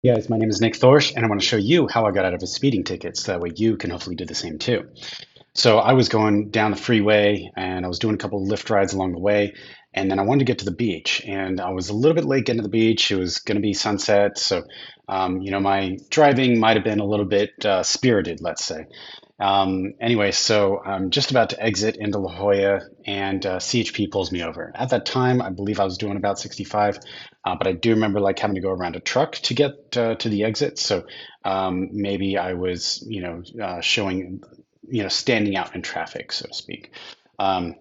Hey guys, my name is Nick Thorsch, and I want to show you how I got out of a speeding ticket so that way you can hopefully do the same too. So I was going down the freeway and I was doing a couple of lift rides along the way, and then I wanted to get to the beach, and I was a little bit late getting to the beach. It was going to be sunset, so my driving might have been a little bit spirited, let's say. Anyway, so I'm just about to exit into La Jolla, and CHP pulls me over. At that time, I believe I was doing about 65, but I do remember like having to go around a truck to get to the exit. So maybe I was, showing, standing out in traffic, so to speak. Um,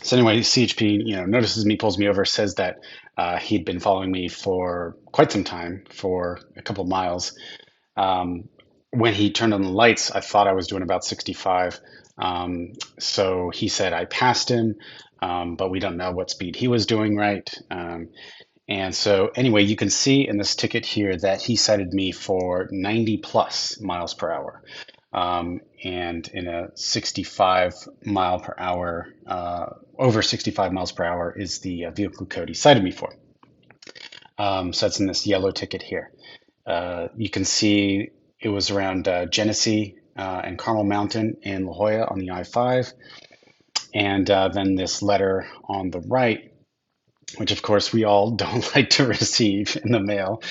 so anyway, CHP, notices me, pulls me over, says that he'd been following me for quite some time, for a couple of miles. Um, when he turned on the lights, I thought I was doing about 65. So he said I passed him, but we don't know what speed he was doing right. And so anyway, you can see in this ticket here that he cited me for 90 plus miles per hour. And in a 65 mile per hour, over 65 miles per hour is the vehicle code he cited me for. So that's in this yellow ticket here. You can see it was around Genesee and Carmel Mountain in La Jolla on the I-5. And then this letter on the right, which of course we all don't like to receive in the mail,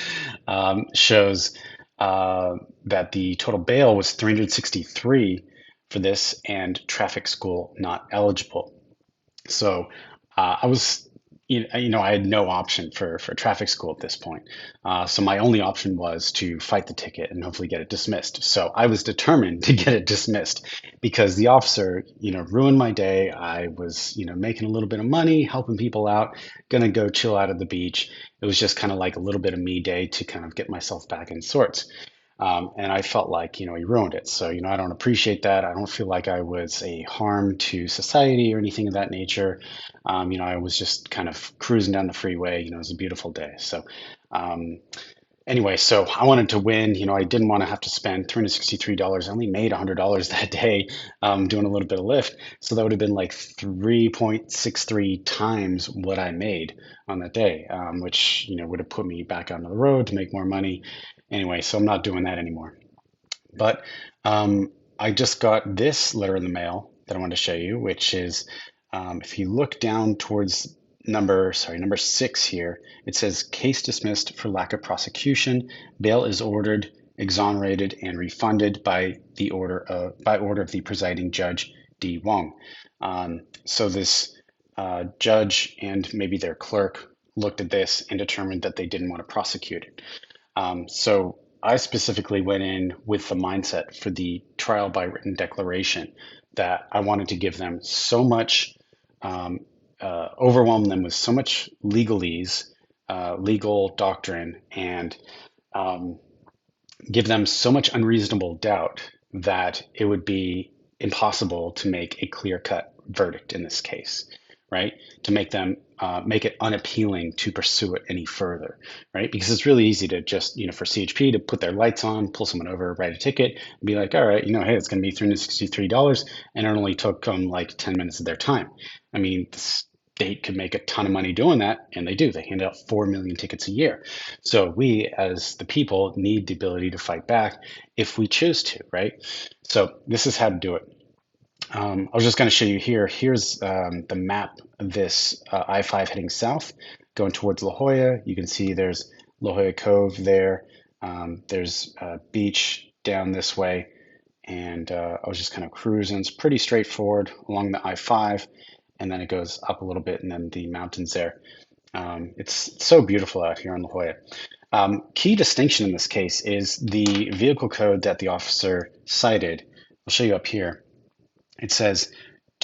shows that the total bail was 363 for this and traffic school not eligible. So I was, I had no option for traffic school at this point. So my only option was to fight the ticket and hopefully get it dismissed. So I was determined to get it dismissed because the officer, ruined my day. I was, making a little bit of money, helping people out, gonna go chill out at the beach. It was just kind of like a little bit of me day to kind of get myself back in sorts. And I felt like, he ruined it. So, I don't appreciate that. I don't feel like I was a harm to society or anything of that nature. I was just kind of cruising down the freeway. It was a beautiful day. So, um, anyway, so I wanted to win. I didn't want to have to spend $363. I only made $100 that day, doing a little bit of Lyft. So that would have been like 3.63 times what I made on that day, which, would have put me back on the road to make more money. Anyway, so I'm not doing that anymore. But I just got this letter in the mail that I wanted to show you, which is if you look down towards number 6 here, it says case dismissed for lack of prosecution. Bail is ordered, exonerated, and refunded by order of the presiding judge, D. Wong. So this judge and maybe their clerk looked at this and determined that they didn't want to prosecute it. So I specifically went in with the mindset for the trial by written declaration that I wanted to give them so much, overwhelm them with so much legalese, legal doctrine, and um, give them so much unreasonable doubt that it would be impossible to make a clear-cut verdict in this case, right? To make them make it unappealing to pursue it any further, right? Because it's really easy to just, for CHP to put their lights on, pull someone over, write a ticket, and be like, all right, hey, it's going to be $363, and it only took them like 10 minutes of their time. I mean, they could make a ton of money doing that, and they do. They hand out 4 million tickets a year. So we, as the people, need the ability to fight back if we choose to, right? So this is how to do it. I was just going to show you here. Here's the map of this I-5 heading south, going towards La Jolla. You can see there's La Jolla Cove there. There's a beach down this way. And I was just kind of cruising. It's pretty straightforward along the I-5. And then it goes up a little bit and then the mountains there. It's so beautiful out here on La Jolla. Key distinction in this case is the vehicle code that the officer cited. I'll show you up here. It says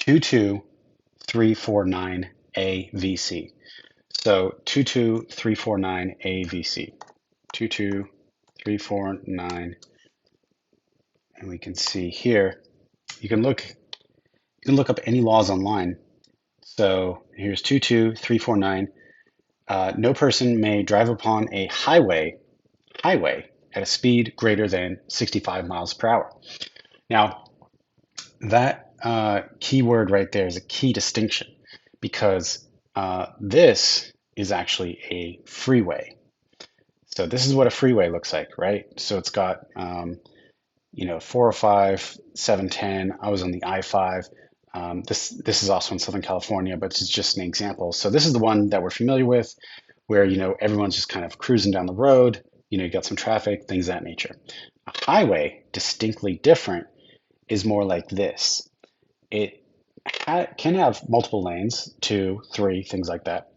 22349a VC. So 22349a VC. 22349, and we can see here. You can look up any laws online. So here's 22349. No person may drive upon a highway at a speed greater than 65 miles per hour. Now, that keyword right there is a key distinction because this is actually a freeway. So this is what a freeway looks like, right? So it's got, 405, 710. I was on the I-5. This is also in Southern California, but it's just an example. So this is the one that we're familiar with, where everyone's just kind of cruising down the road. You got some traffic, things of that nature. A highway, distinctly different, is more like this. It can have multiple lanes, 2, 3, things like that.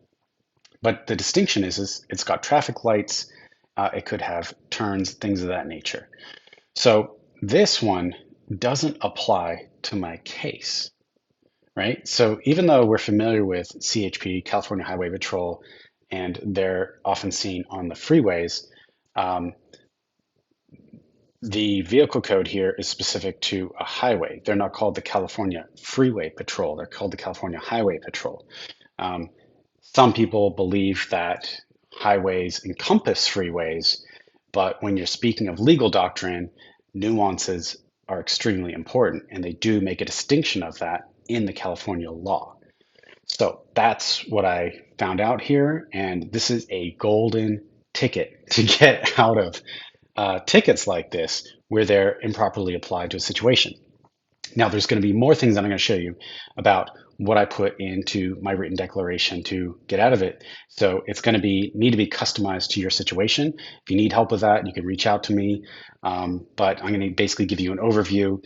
But the distinction is it's got traffic lights. It could have turns, things of that nature. So this one doesn't apply to my case, right? So even though we're familiar with CHP, California Highway Patrol, and they're often seen on the freeways, um, the vehicle code here is specific to a highway. They're not called the California Freeway Patrol. They're called the California Highway Patrol. Um, some people believe that highways encompass freeways, but when you're speaking of legal doctrine, nuances are extremely important, and they do make a distinction of that in the California law. So that's what I found out here, and this is a golden ticket to get out of tickets like this where they're improperly applied to a situation. Now, there's going to be more things that I'm going to show you about what I put into my written declaration to get out of it. So it's going to need to be customized to your situation. If you need help with that, you can reach out to me. But I'm going to basically give you an overview,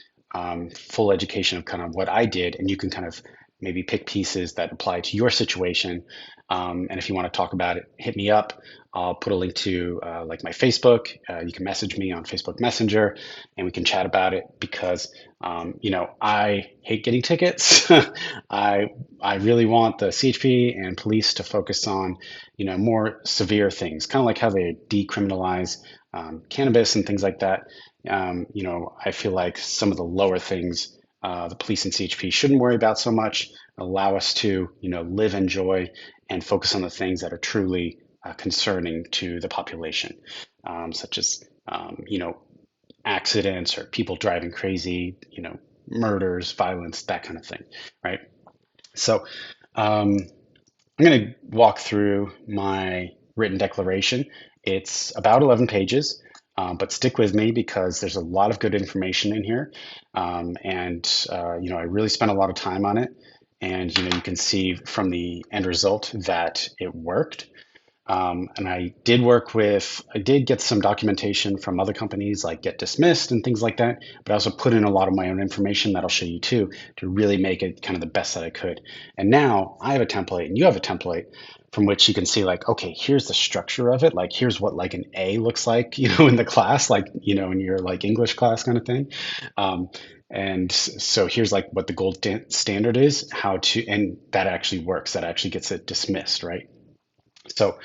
full education of kind of what I did, and you can kind of maybe pick pieces that apply to your situation. And if you want to talk about it, hit me up. I'll put a link to like my Facebook. You can message me on Facebook Messenger, and we can chat about it because I hate getting tickets. I really want the CHP and police to focus on more severe things, kind of like how they decriminalize cannabis and things like that. I feel like some of the lower things the police and CHP shouldn't worry about so much. Allow us to live, enjoy, and focus on the things that are truly concerning to the population, such as accidents or people driving crazy, murders, violence, that kind of thing, right? So I'm going to walk through my written declaration. It's about 11 pages, but stick with me because there's a lot of good information in here. I really spent a lot of time on it. And, you can see from the end result that it worked. And I did get some documentation from other companies like Get Dismissed and things like that, but I also put in a lot of my own information that I'll show you too to really make it kind of the best that I could. And now I have a template and you have a template from which you can see like, okay, here's the structure of it. Like, here's what like an A looks like, in the class, like, in your like English class kind of thing. And so here's like what the gold standard is, and that actually works. That actually gets it dismissed, right? So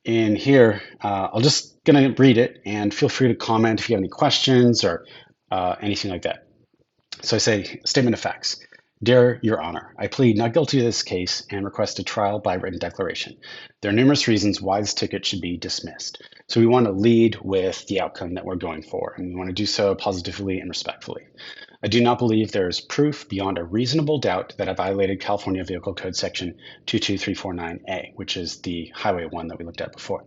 in here, I'll just gonna read it and feel free to comment if you have any questions or anything like that. So I say, statement of facts. Dear Your Honor, I plead not guilty to this case and request a trial by written declaration. There are numerous reasons why this ticket should be dismissed. So we want to lead with the outcome that we're going for, and we want to do so positively and respectfully. I do not believe there is proof beyond a reasonable doubt that I violated California Vehicle Code Section 22349a, which is the highway one that we looked at before.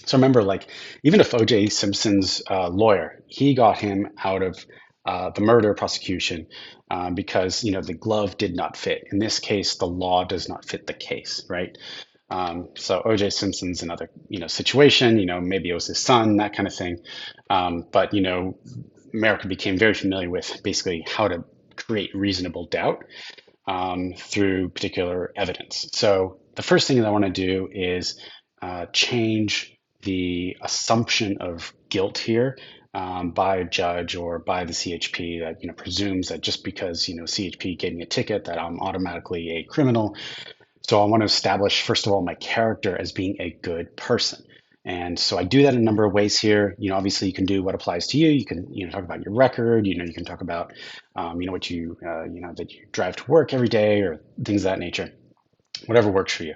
So remember, like, even if O.J. Simpson's lawyer, he got him out of the murder prosecution because, the glove did not fit. In this case, the law does not fit the case, right? So O.J. Simpson's another, situation, maybe it was his son, that kind of thing. But, America became very familiar with basically how to create reasonable doubt through particular evidence. So the first thing that I want to do is change the assumption of guilt here by a judge or by the CHP that presumes that just because CHP gave me a ticket that I'm automatically a criminal. So I want to establish first of all my character as being a good person. And so I do that in a number of ways here. Obviously you can do what applies to you. You can, talk about your record. You can talk about, what you, that you drive to work every day or things of that nature. Whatever works for you.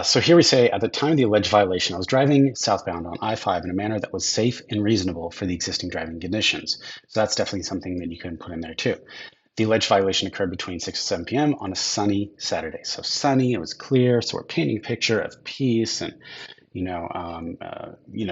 So here we say, at the time of the alleged violation, I was driving southbound on I-5 in a manner that was safe and reasonable for the existing driving conditions. So that's definitely something that you can put in there too. The alleged violation occurred between 6 and 7 p.m. on a sunny Saturday. So sunny, it was clear. So we're painting a picture of peace and,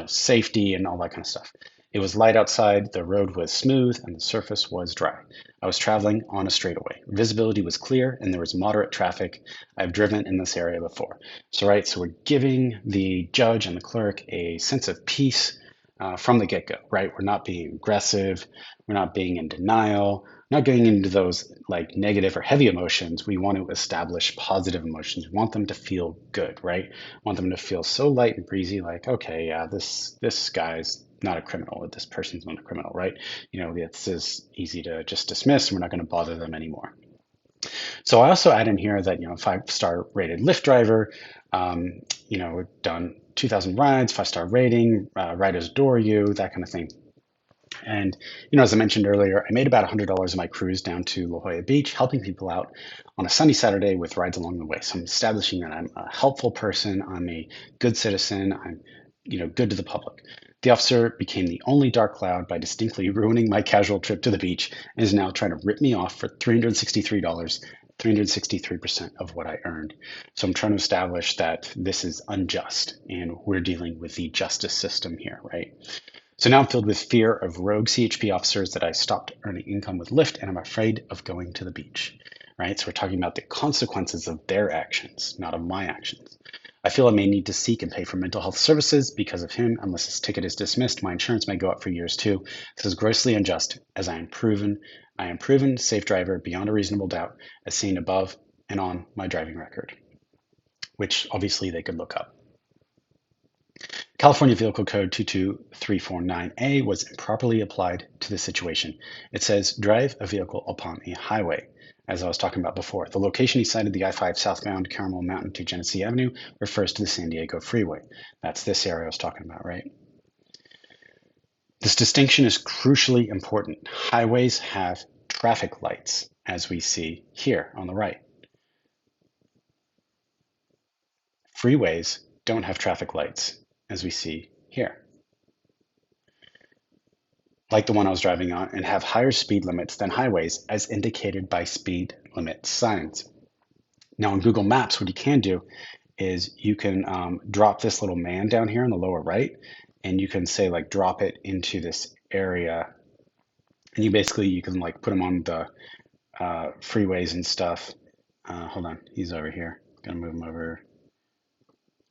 safety and all that kind of stuff. It was light outside, the road was smooth, and the surface was dry. I was traveling on a straightaway. Visibility was clear, and there was moderate traffic. I've driven in this area before. So we're giving the judge and the clerk a sense of peace from the get-go, right? We're not being aggressive. We're not being in denial. We're not getting into those like negative or heavy emotions. We want to establish positive emotions. We want them to feel good, right? We want them to feel so light and breezy, like, okay, yeah, this guy's not a criminal, or this person's not a criminal, right? This is easy to just dismiss, and we're not going to bother them anymore. So I also add in here that, 5-star rated Lyft driver, we've done 2,000 rides, 5-star rating, riders adore you, that kind of thing. And, as I mentioned earlier, I made about $100 in my cruise down to La Jolla Beach, helping people out on a sunny Saturday with rides along the way. So I'm establishing that I'm a helpful person, I'm a good citizen, I'm, good to the public. The officer became the only dark cloud by distinctly ruining my casual trip to the beach and is now trying to rip me off for $363, 363% of what I earned. So I'm trying to establish that this is unjust and we're dealing with the justice system here, right? So now I'm filled with fear of rogue CHP officers that I stopped earning income with Lyft, and I'm afraid of going to the beach, right? So we're talking about the consequences of their actions, not of my actions. I feel I may need to seek and pay for mental health services because of him. Unless his ticket is dismissed, my insurance may go up for years too. This is grossly unjust, as I am proven safe driver beyond a reasonable doubt, as seen above and on my driving record, which obviously they could look up. California Vehicle Code 22349a was improperly applied to the situation. It says drive a vehicle upon a highway. As I was talking about before, the location he cited, the I-5 southbound Caramel Mountain to Genesee Avenue, refers to the San Diego Freeway. That's this area I was talking about, right? This distinction is crucially important. Highways have traffic lights, as we see here on the right. Freeways don't have traffic lights, as we see here, like the one I was driving on, and have higher speed limits than highways as indicated by speed limit signs. Now on Google Maps, what you can do is you can drop this little man down here in the lower right, and you can say like drop it into this area, and you can like put him on the freeways and stuff. Hold on, he's over here. Gonna move him over.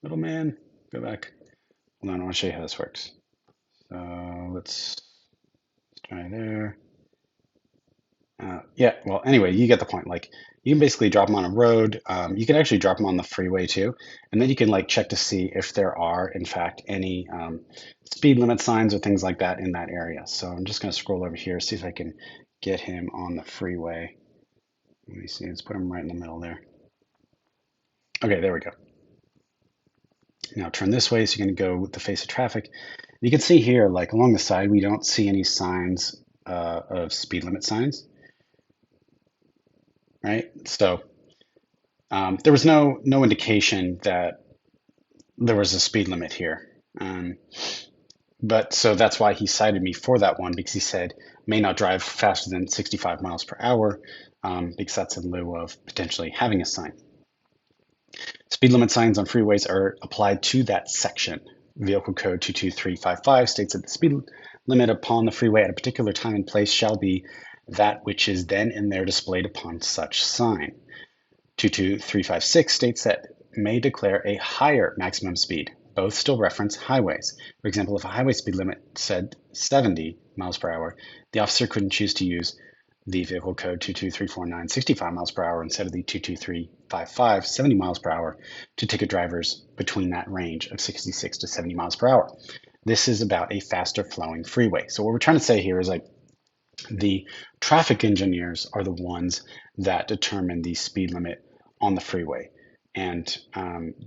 Little man, go back. Hold on, I want to show you how this works. So let's try there. Yeah, well, anyway, you get the point. Like, you can basically drop them on a road. You can actually drop them on the freeway too, and then you can like check to see if there are, in fact, any speed limit signs or things like that in that area. So I'm just going to scroll over here, see if I can get him on the freeway. Let me see. Let's put him right in the middle there. Okay, there we go. Now turn this way, so you're going to go with the face of traffic. You can see here, like along the side, we don't see any signs of speed limit signs. Right? So there was no indication that there was a speed limit here. But so that's why he cited me for that one, because he said may not drive faster than 65 miles per hour, because that's in lieu of potentially having a sign. Speed limit signs on freeways are applied to that section. Vehicle Code 22355 states that the speed limit upon the freeway at a particular time and place shall be that which is then and there displayed upon such sign. 22356 states that may declare a higher maximum speed. Both still reference highways. For example, if a highway speed limit said 70 miles per hour, the officer couldn't choose to use the Vehicle Code 22349 65 miles per hour instead of the 22355 70 miles per hour to ticket drivers between that range of 66 to 70 miles per hour. This is about a faster flowing freeway. So what we're trying to say here is like the traffic engineers are the ones that determine the speed limit on the freeway. And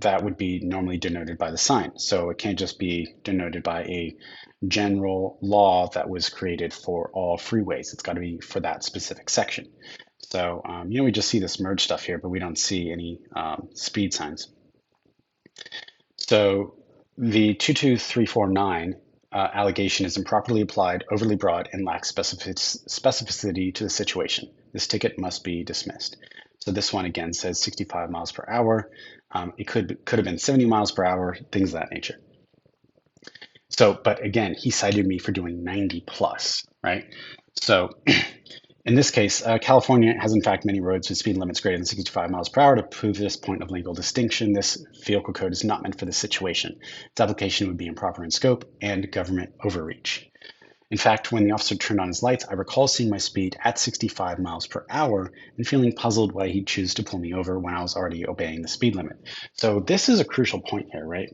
that would be normally denoted by the sign. So it can't just be denoted by a general law that was created for all freeways. It's got to be for that specific section. So, we just see this merge stuff here, but we don't see any speed signs. So the 22349 allegation is improperly applied, overly broad, and lacks specificity to the situation. This ticket must be dismissed. So this one again says 65 miles per hour. It could have been 70 miles per hour, things of that nature. So, but again, he cited me for doing 90 plus, right? So in this case, California has in fact many roads with speed limits greater than 65 miles per hour. To prove this point of legal distinction, this vehicle code is not meant for this situation. Its application would be improper in scope and government overreach. In fact, when the officer turned on his lights, I recall seeing my speed at 65 miles per hour and feeling puzzled why he'd choose to pull me over when I was already obeying the speed limit. So this is a crucial point here, right?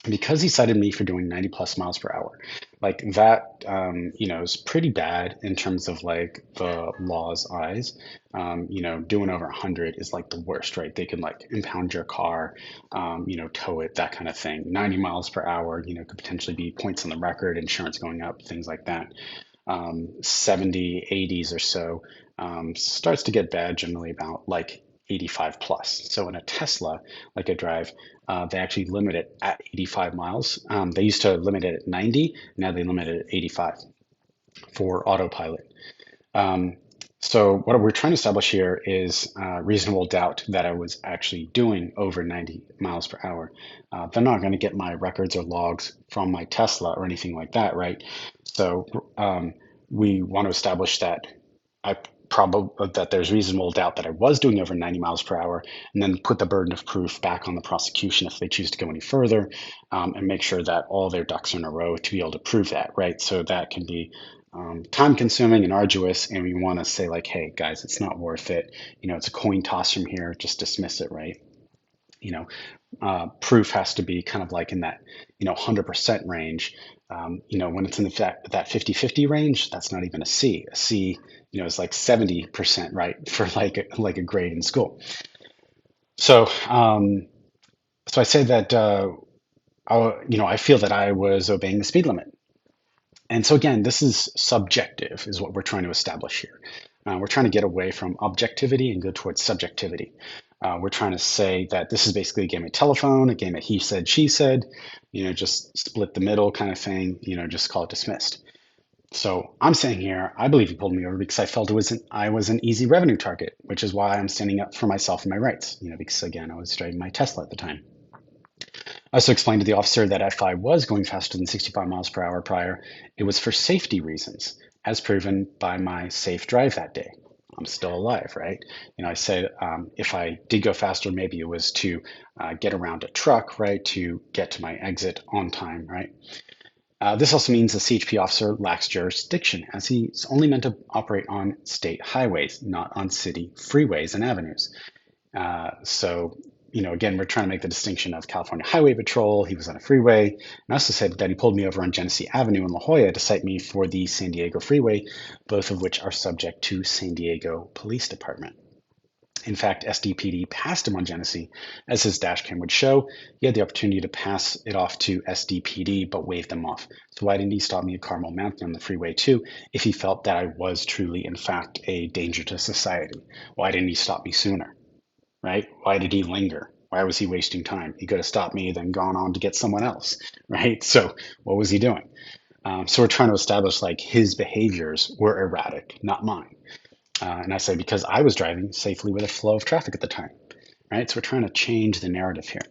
Because he cited me for doing 90 plus miles per hour, like that, is pretty bad in terms of like the law's eyes. Doing over 100 is like the worst, right? They can like impound your car, tow it, that kind of thing. 90 miles per hour, could potentially be points on the record, insurance going up, things like that. 70, 80s or so starts to get bad generally about like 85 plus. So in a Tesla, like I drive, they actually limit it at 85 miles. They used to limit it at 90. Now they limit it at 85 for autopilot. So what we're trying to establish here is reasonable doubt that I was actually doing over 90 miles per hour. They're not going to get my records or logs from my Tesla or anything like that, right? So we want to establish that that there's reasonable doubt that I was doing over 90 miles per hour, and then put the burden of proof back on the prosecution if they choose to go any further, and make sure that all their ducks are in a row to be able to prove that, right? So that can be time consuming and arduous, and we want to say like, hey guys, it's not worth it. It's a coin toss from here, just dismiss it, right? Proof has to be kind of like in that 100% range. When it's in that 50-50 range, that's not even a C. A C, is like 70%, right, for like a grade in school. So I say that I feel that I was obeying the speed limit. And so again, this is subjective, is what we're trying to establish here. We're trying to get away from objectivity and go towards subjectivity. We're trying to say that this is basically a game of telephone, a game of he said, she said, just split the middle kind of thing, just call it dismissed. So I'm saying here, I believe he pulled me over because I felt I was an easy revenue target, which is why I'm standing up for myself and my rights, because again, I was driving my Tesla at the time. I also explained to the officer that if I was going faster than 65 miles per hour prior, it was for safety reasons, as proven by my safe drive that day. I'm still alive, right? I said if I did go faster, maybe it was to get around a truck, right, to get to my exit on time, right? This also means the CHP officer lacks jurisdiction, as he's only meant to operate on state highways, not on city freeways and avenues. So again, we're trying to make the distinction of California Highway Patrol. He was on a freeway. And I also said that he pulled me over on Genesee Avenue in La Jolla to cite me for the San Diego Freeway, both of which are subject to San Diego Police Department. In fact, SDPD passed him on Genesee, as his dash cam would show. He had the opportunity to pass it off to SDPD, but waved them off. So why didn't he stop me at Carmel Mountain on the freeway too, if he felt that I was truly, in fact, a danger to society? Why didn't he stop me sooner? Right? Why did he linger? Why was he wasting time? He could have stopped me, then gone on to get someone else, right? So what was he doing? So we're trying to establish like his behaviors were erratic, not mine. And I say because I was driving safely with a flow of traffic at the time, right? So we're trying to change the narrative here.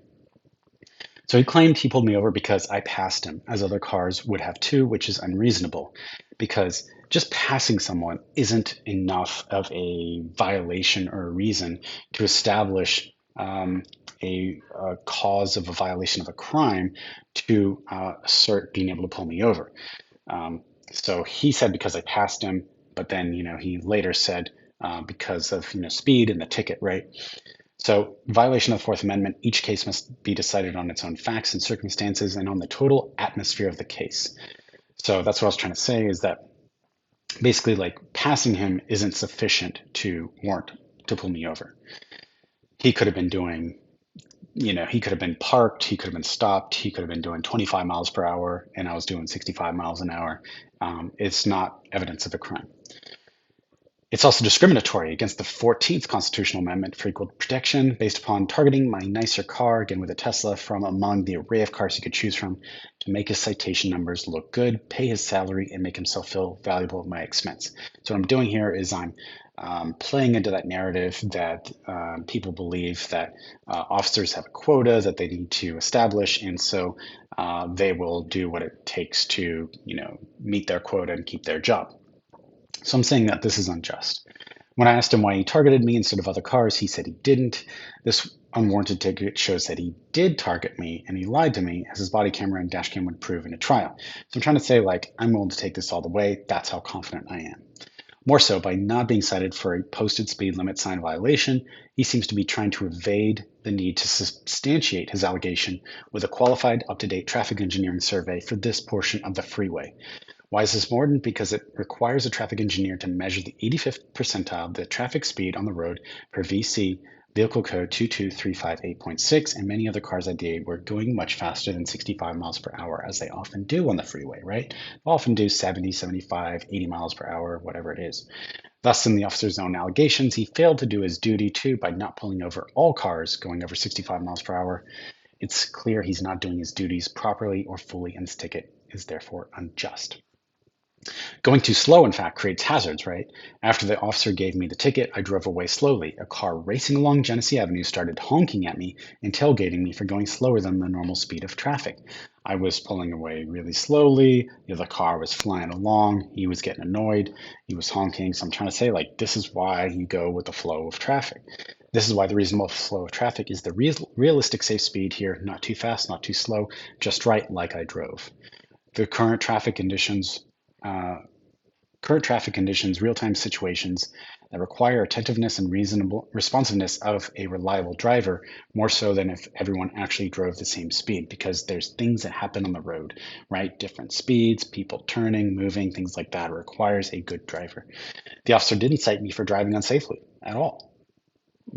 So he claimed he pulled me over because I passed him, as other cars would have too, which is unreasonable because just passing someone isn't enough of a violation or a reason to establish a cause of a violation of a crime to assert being able to pull me over. So he said because I passed him, but then he later said because of speed and the ticket, right? So, violation of the Fourth Amendment, each case must be decided on its own facts and circumstances and on the total atmosphere of the case. So that's what I was trying to say, is that basically like passing him isn't sufficient to warrant to pull me over. He could have been doing, he could have been parked, he could have been stopped, he could have been doing 25 miles per hour and I was doing 65 miles an hour. It's not evidence of a crime. It's also discriminatory against the 14th Constitutional Amendment for equal protection based upon targeting my nicer car, again with a Tesla, from among the array of cars he could choose from to make his citation numbers look good, pay his salary, and make himself feel valuable at my expense. So what I'm doing here is I'm playing into that narrative that people believe that officers have a quota that they need to establish, and so they will do what it takes to, meet their quota and keep their job. So I'm saying that this is unjust. When I asked him why he targeted me instead of other cars, he said he didn't. This unwarranted ticket shows that he did target me and he lied to me, as his body camera and dash cam would prove in a trial. So I'm trying to say, like, I'm willing to take this all the way. That's how confident I am. More so, by not being cited for a posted speed limit sign violation, he seems to be trying to evade the need to substantiate his allegation with a qualified, up-to-date traffic engineering survey for this portion of the freeway. Why is this important? Because it requires a traffic engineer to measure the 85th percentile of the traffic speed on the road per VC Vehicle Code 22358.6, and many other cars I did were going much faster than 65 miles per hour, as they often do on the freeway, right? They often do 70, 75, 80 miles per hour, whatever it is. Thus, in the officer's own allegations, he failed to do his duty too by not pulling over all cars going over 65 miles per hour. It's clear he's not doing his duties properly or fully, and this ticket is therefore unjust. Going too slow, in fact, creates hazards, right? After the officer gave me the ticket, I drove away slowly. A car racing along Genesee Avenue started honking at me and tailgating me for going slower than the normal speed of traffic. I was pulling away really slowly. The other car was flying along. He was getting annoyed. He was honking. So I'm trying to say, like, this is why you go with the flow of traffic. This is why the reasonable flow of traffic is the realistic safe speed here. Not too fast, not too slow, just right, like I drove. The current traffic conditions, real-time situations that require attentiveness and reasonable responsiveness of a reliable driver, more so than if everyone actually drove the same speed, because there's things that happen on the road, right? Different speeds, people turning, moving, things like that. It requires a good driver. The officer didn't cite me for driving unsafely at all,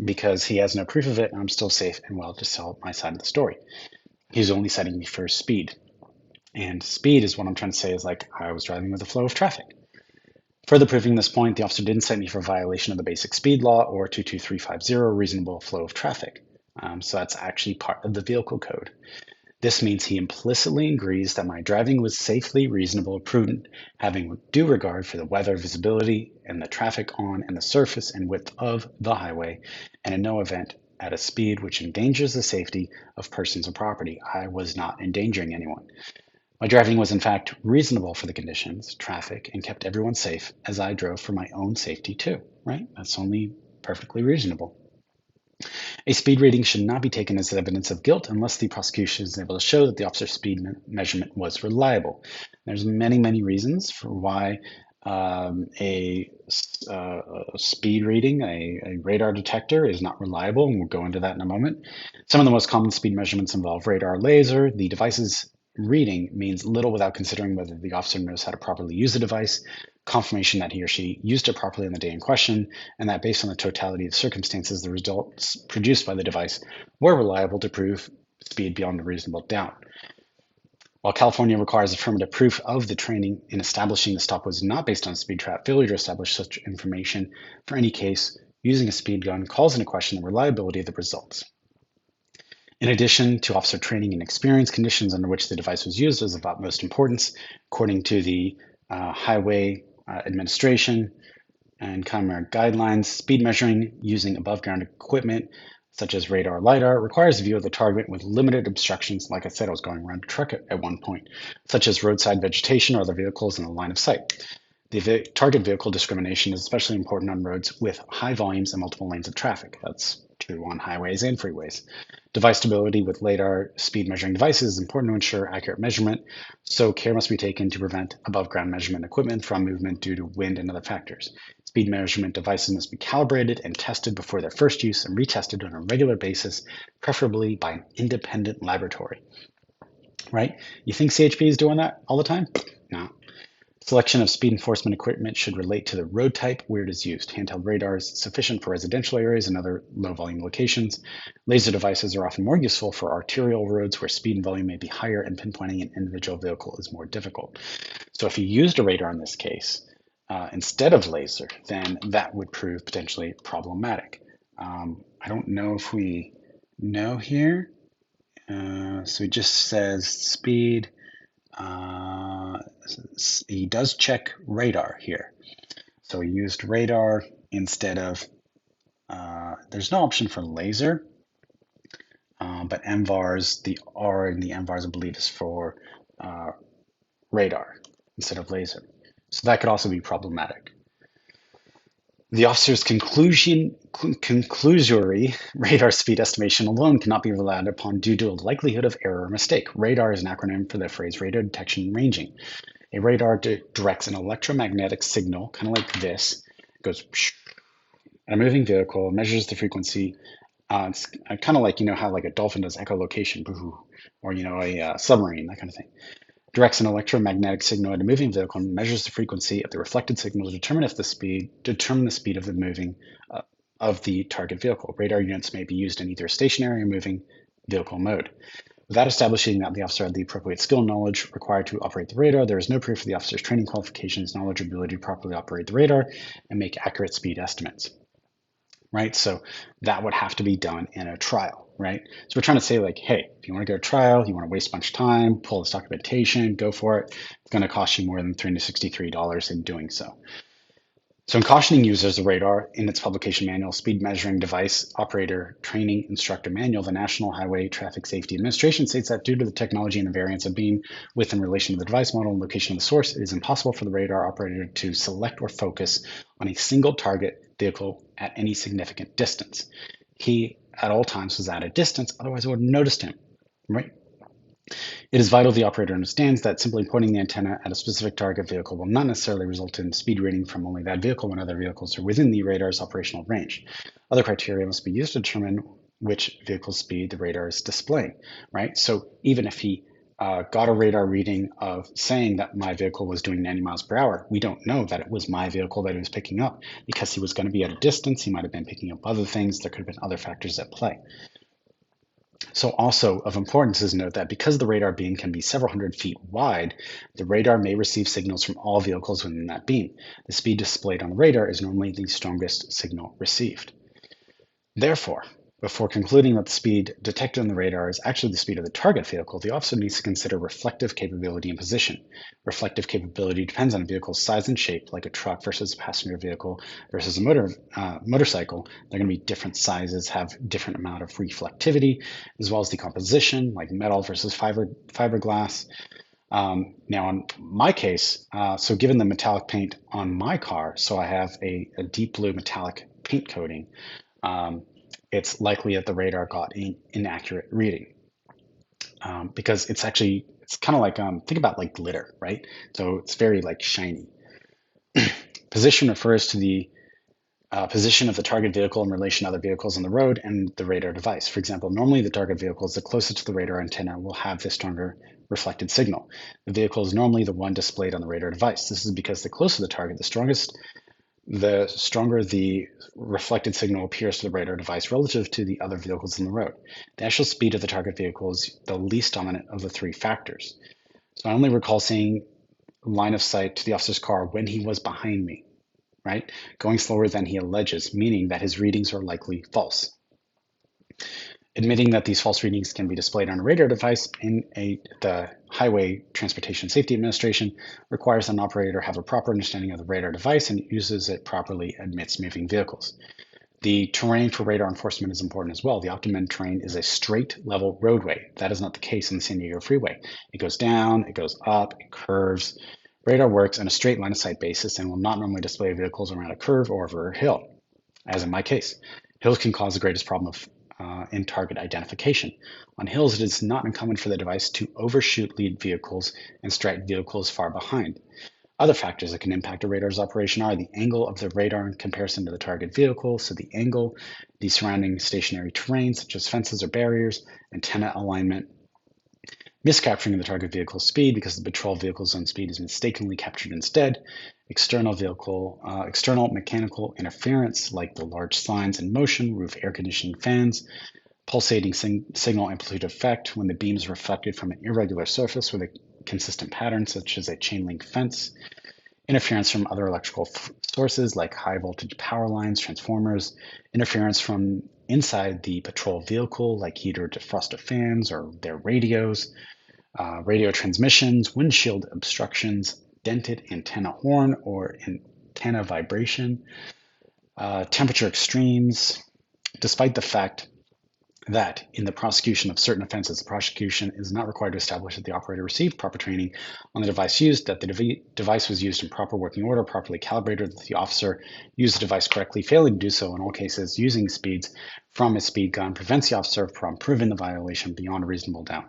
because he has no proof of it, and I'm still safe and well to tell my side of the story. He's only citing me for speed. And speed is what I'm trying to say is, like, I was driving with the flow of traffic. Further proving this point, the officer didn't cite me for violation of the basic speed law or 22350, reasonable flow of traffic. So that's actually part of the vehicle code. This means he implicitly agrees that my driving was safely, reasonable, prudent, having due regard for the weather, visibility, and the traffic on and the surface and width of the highway, and in no event at a speed which endangers the safety of persons or property. I was not endangering anyone. My driving was in fact reasonable for the conditions, traffic, and kept everyone safe, as I drove for my own safety too, right? That's only perfectly reasonable. A speed reading should not be taken as evidence of guilt unless the prosecution is able to show that the officer's speed measurement was reliable. There's many reasons for why a speed reading, a radar detector, is not reliable, and we'll go into that in a moment. Some of the most common speed measurements involve radar, laser. The device's reading means little without considering whether the officer knows how to properly use the device, confirmation that he or she used it properly on the day in question, and that based on the totality of circumstances, the results produced by the device were reliable to prove speed beyond a reasonable doubt. While California requires affirmative proof of the training in establishing the stop was not based on speed trap, failure to establish such information for any case using a speed gun calls into question the reliability of the results. In addition to officer training and experience, conditions under which the device was used is of utmost importance. According to the Highway Administration and Common Guidelines, speed measuring using above-ground equipment such as radar, LiDAR, requires a view of the target with limited obstructions. Like I said, I was going around a truck at one point, such as roadside vegetation or other vehicles in the line of sight. The target vehicle discrimination is especially important on roads with high volumes and multiple lanes of traffic. That's true on highways and freeways. Device stability with LiDAR speed measuring devices is important to ensure accurate measurement, so care must be taken to prevent above-ground measurement equipment from movement due to wind and other factors. Speed measurement devices must be calibrated and tested before their first use and retested on a regular basis, preferably by an independent laboratory. Right? You think CHP is doing that all the time? No. Selection of speed enforcement equipment should relate to the road type where it is used. Handheld radar is sufficient for residential areas and other low-volume locations. Laser devices are often more useful for arterial roads where speed and volume may be higher and pinpointing an individual vehicle is more difficult. So if you used a radar in this case, instead of laser, then that would prove potentially problematic. I don't know if we know here. So it just says speed. He does check radar here. So he used radar instead of, there's no option for laser, but MVARS, the R in the MVARS, I believe, is for radar instead of laser. So that could also be problematic. The officer's conclusory radar speed estimation alone cannot be relied upon due to a likelihood of error or mistake. Radar is an acronym for the phrase radar detection and ranging. A radar directs an electromagnetic signal, kind of like this. It goes at a moving vehicle, measures the frequency. It's kind of like, how like a dolphin does echolocation, or, a submarine, that kind of thing. Directs an electromagnetic signal at a moving vehicle and measures the frequency of the reflected signal to determine the speed of the moving of the target vehicle. Radar units may be used in either stationary or moving vehicle mode. Without establishing that the officer had the appropriate skill and knowledge required to operate the radar, there is no proof of the officer's training qualifications, knowledge, or ability to properly operate the radar and make accurate speed estimates. Right? So that would have to be done in a trial, right? So we're trying to say, like, hey, if you want to go to trial, you want to waste a bunch of time, pull this documentation, go for it. It's going to cost you more than $363 in doing so. So in cautioning users of radar in its publication manual, Speed Measuring Device Operator Training Instructor Manual, the National Highway Traffic Safety Administration states that due to the technology and the variance of beam width in relation to the device model and location of the source, it is impossible for the radar operator to select or focus on a single target vehicle at any significant distance. He, at all times, was at a distance, otherwise I would have noticed him, right? It is vital the operator understands that simply pointing the antenna at a specific target vehicle will not necessarily result in speed reading from only that vehicle when other vehicles are within the radar's operational range. Other criteria must be used to determine which vehicle speed the radar is displaying, right? So even if he got a radar reading of saying that my vehicle was doing 90 miles per hour, we don't know that it was my vehicle that he was picking up because he was going to be at a distance. He might have been picking up other things. There could have been other factors at play. So also of importance is note that because the radar beam can be several hundred feet wide, the radar may receive signals from all vehicles within that beam. The speed displayed on the radar is normally the strongest signal received. Therefore, before concluding that the speed detected on the radar is actually the speed of the target vehicle, the officer needs to consider reflective capability and position. Reflective capability depends on a vehicle's size and shape, like a truck versus a passenger vehicle versus a motorcycle. They're going to be different sizes, have different amount of reflectivity, as well as the composition, like metal versus fiberglass. Now, in my case, so given the metallic paint on my car, so I have a deep blue metallic paint coating, it's likely that the radar got an inaccurate reading because it's kind of like, think about like glitter, right? So it's very like shiny. Position refers to the position of the target vehicle in relation to other vehicles on the road and the radar device. For example, normally the target vehicle is the closest to the radar antenna will have the stronger reflected signal. The vehicle is normally the one displayed on the radar device. This is because the closer the target, the stronger the reflected signal appears to the radar device relative to the other vehicles on the road. The actual speed of the target vehicle is the least dominant of the three factors. So I only recall seeing line of sight to the officer's car when he was behind me, right? Going slower than he alleges, meaning that his readings are likely false. Admitting that these false readings can be displayed on a radar device in the Highway Transportation Safety Administration requires an operator have a proper understanding of the radar device and uses it properly amidst moving vehicles. The terrain for radar enforcement is important as well. The optimum terrain is a straight, level roadway. That is not the case on the San Diego Freeway. It goes down, it goes up, it curves. Radar works on a straight line of sight basis and will not normally display vehicles around a curve or over a hill, as in my case. Hills can cause the greatest problem in target identification. On hills, it is not uncommon for the device to overshoot lead vehicles and strike vehicles far behind. Other factors that can impact a radar's operation are the angle of the radar in comparison to the target vehicle, so the angle, the surrounding stationary terrain, such as fences or barriers, antenna alignment, miscapturing of the target vehicle's speed because the patrol vehicle's own speed is mistakenly captured instead, external mechanical interference like the large signs in motion, roof air conditioning fans, pulsating signal amplitude effect when the beam is reflected from an irregular surface with a consistent pattern such as a chain link fence, interference from other electrical sources like high voltage power lines, transformers, interference from inside the patrol vehicle like heater, defroster fans, or their radios, radio transmissions, windshield obstructions, dented antenna horn or antenna vibration, temperature extremes, despite the fact that in the prosecution of certain offenses, the prosecution is not required to establish that the operator received proper training on the device used, that the device was used in proper working order, properly calibrated, that the officer used the device correctly, failing to do so in all cases, using speeds from a speed gun prevents the officer from proving the violation beyond a reasonable doubt.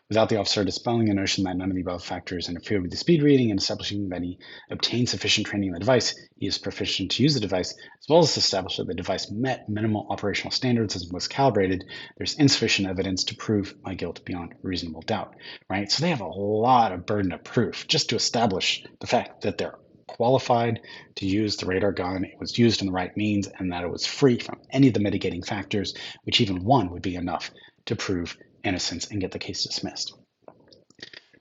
Without the officer dispelling the notion that none of the above factors interfere with the speed reading and establishing that he obtained sufficient training in the device, he is proficient to use the device, as well as establish that the device met minimal operational standards and was calibrated, there's insufficient evidence to prove my guilt beyond reasonable doubt, right? So they have a lot of burden of proof just to establish the fact that they're qualified to use the radar gun, it was used in the right means, and that it was free from any of the mitigating factors, which even one would be enough to prove innocence and get the case dismissed.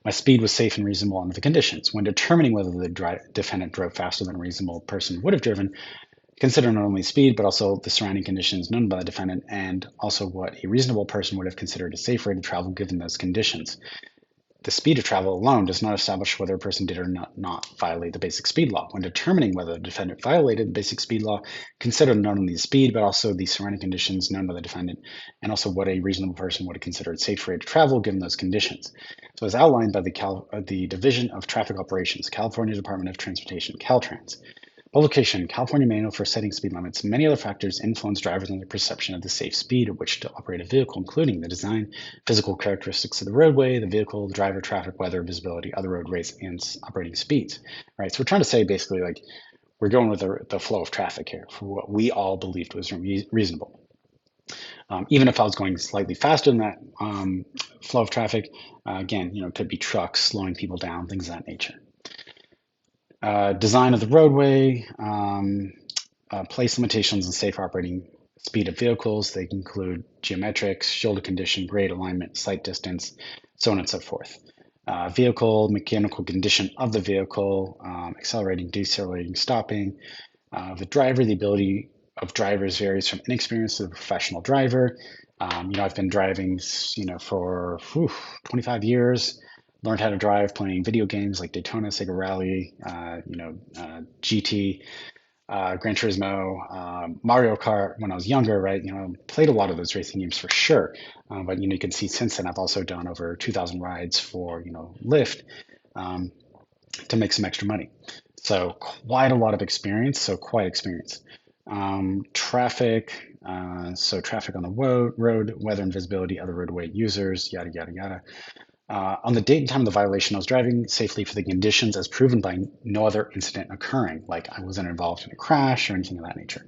My speed was safe and reasonable under the conditions. When determining whether the defendant drove faster than a reasonable person would have driven, consider not only speed, but also the surrounding conditions known by the defendant and also what a reasonable person would have considered a safe rate of travel given those conditions. The speed of travel alone does not establish whether a person did or not violate the basic speed law. When determining whether the defendant violated the basic speed law, consider not only the speed, but also the surrounding conditions known by the defendant, and also what a reasonable person would have considered safe rate of travel given those conditions. So as outlined by the Division of Traffic Operations, California Department of Transportation, Caltrans. Publication, California Manual for Setting Speed Limits. Many other factors influence drivers and their perception of the safe speed at which to operate a vehicle, including the design, physical characteristics of the roadway, the vehicle, the driver, traffic, weather, visibility, other roadways, and operating speeds. Right. So we're trying to say basically like we're going with the flow of traffic here for what we all believed was reasonable. Even if I was going slightly faster than that flow of traffic, again, it could be trucks slowing people down, things of that nature. Design of the roadway, place limitations on safe operating speed of vehicles. They include geometrics, shoulder condition, grade alignment, sight distance, so on and so forth. Vehicle, mechanical condition of the vehicle, accelerating, decelerating, stopping. The driver, the ability of drivers varies from inexperienced to a professional driver. I've been driving, for 25 years. Learned how to drive playing video games like Daytona, Sega Rally, GT, Gran Turismo, Mario Kart when I was younger, right? Played a lot of those racing games for sure. But, you can see since then I've also done over 2,000 rides for, Lyft to make some extra money. So quite a lot of experience, Traffic, so traffic on the road, weather and visibility, other roadway users, yada, yada, yada. On the date and time of the violation, I was driving safely for the conditions as proven by no other incident occurring, like I wasn't involved in a crash or anything of that nature.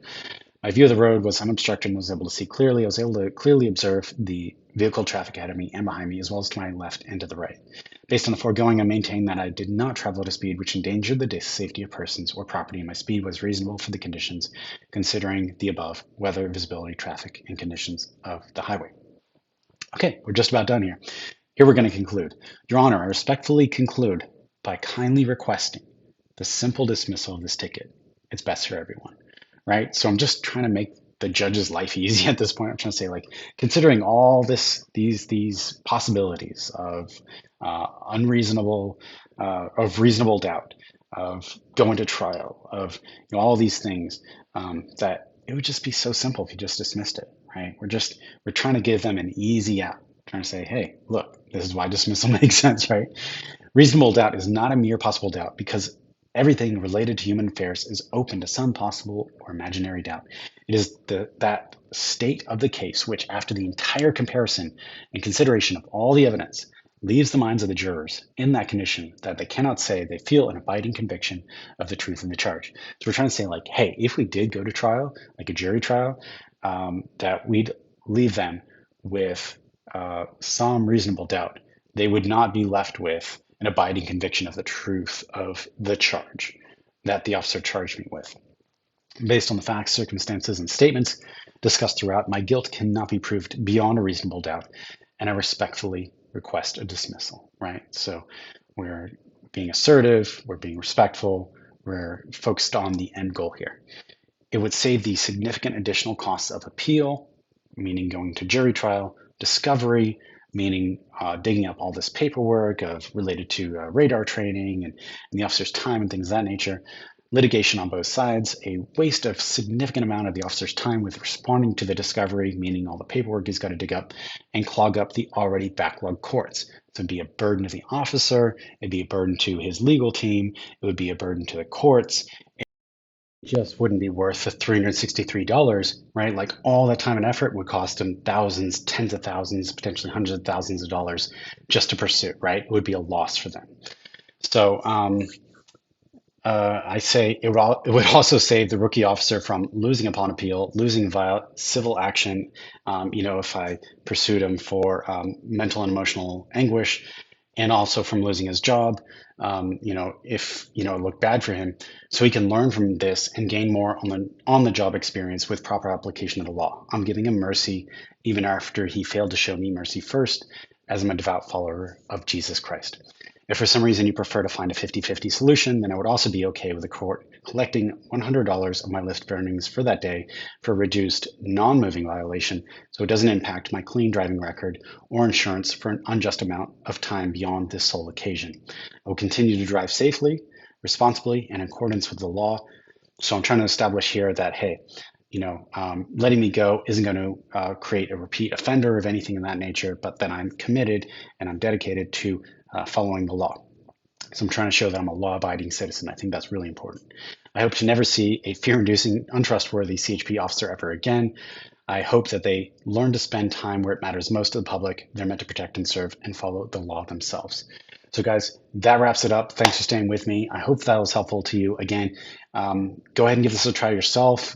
My view of the road was unobstructed and was able to see clearly. I was able to clearly observe the vehicle traffic ahead of me and behind me, as well as to my left and to the right. Based on the foregoing, I maintain that I did not travel at a speed which endangered the safety of persons or property, and my speed was reasonable for the conditions, considering the above weather, visibility, traffic, and conditions of the highway. Okay, we're just about done here. Here we're going to conclude. Your Honor, I respectfully conclude by kindly requesting the simple dismissal of this ticket. It's best for everyone, right? So I'm just trying to make the judge's life easy at this point. I'm trying to say, considering all these possibilities of reasonable doubt, of going to trial, of all these things, that it would just be so simple if you just dismissed it, right? We're trying to give them an easy out. Trying to say, hey, look, this is why dismissal makes sense, right? Reasonable doubt is not a mere possible doubt because everything related to human affairs is open to some possible or imaginary doubt. It is that state of the case which, after the entire comparison and consideration of all the evidence, leaves the minds of the jurors in that condition that they cannot say they feel an abiding conviction of the truth of the charge. So we're trying to say, hey, if we did go to trial, like a jury trial, that we'd leave them with some reasonable doubt. They would not be left with an abiding conviction of the truth of the charge that the officer charged me with. Based on the facts, circumstances, and statements discussed throughout, my guilt cannot be proved beyond a reasonable doubt, and I respectfully request a dismissal, right? So we're being assertive, we're being respectful, we're focused on the end goal here. It would save the significant additional costs of appeal, meaning going to jury trial, discovery, meaning digging up all this paperwork related to radar training and the officer's time and things of that nature, litigation on both sides, a waste of significant amount of the officer's time with responding to the discovery, meaning all the paperwork he's got to dig up, and clog up the already backlogged courts. So it'd be a burden to the officer, it'd be a burden to his legal team, it would be a burden to the courts. Just wouldn't be worth the $363, right? Like all that time and effort would cost them thousands, tens of thousands, potentially hundreds of thousands of dollars just to pursue, right? It would be a loss for them. So I say it would also save the rookie officer from losing upon appeal, losing via civil action. If I pursued him for mental and emotional anguish, and also from losing his job, if it looked bad for him, so he can learn from this and gain more on the job experience with proper application of the law. I'm giving him mercy even after he failed to show me mercy first, as I'm a devout follower of Jesus Christ. If for some reason you prefer to find a 50-50 solution, then I would also be okay with the court collecting $100 of my list earnings for that day for a reduced non-moving violation, so it doesn't impact my clean driving record or insurance for an unjust amount of time beyond this sole occasion. I will continue to drive safely, responsibly, and in accordance with the law. So I'm trying to establish here that, hey, letting me go isn't going to create a repeat offender of anything in that nature, but that I'm committed and I'm dedicated to following the law. So I'm trying to show that I'm a law-abiding citizen. I think that's really important. I hope to never see a fear-inducing, untrustworthy CHP officer ever again. I hope that they learn to spend time where it matters most to the public. They're meant to protect and serve and follow the law themselves. So guys, that wraps it up. Thanks for staying with me. I hope that was helpful to you. Again, go ahead and give this a try yourself.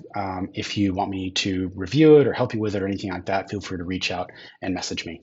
If you want me to review it or help you with it or anything like that, feel free to reach out and message me.